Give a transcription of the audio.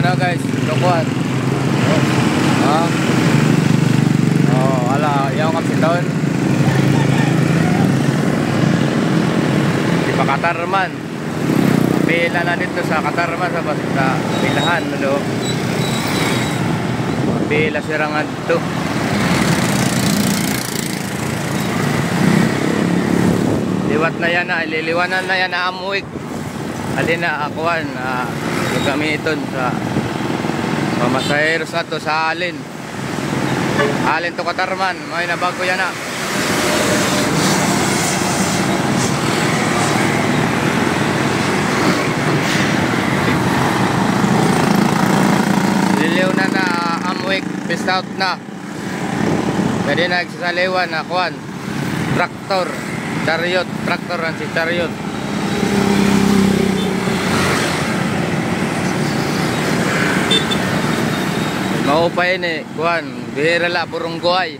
na guys, lukuan. Ala, yaw kami doon. Di pa Katarman. Pila na dito sa Katarman sa pilahan no. Pila sirangan dito. Liwat na yan na, ililiwanan na yan na amuik. Alin na akuan gamiton sa pamasaheros ato sa alin to Katarman, may nabago yan na. Liliw na na amuik, pissed out na. Pwede na nagsasaliwan na akuan traktor, chariot, traktor ang si chariot. Maupay ni kuan, bihira la purong guay.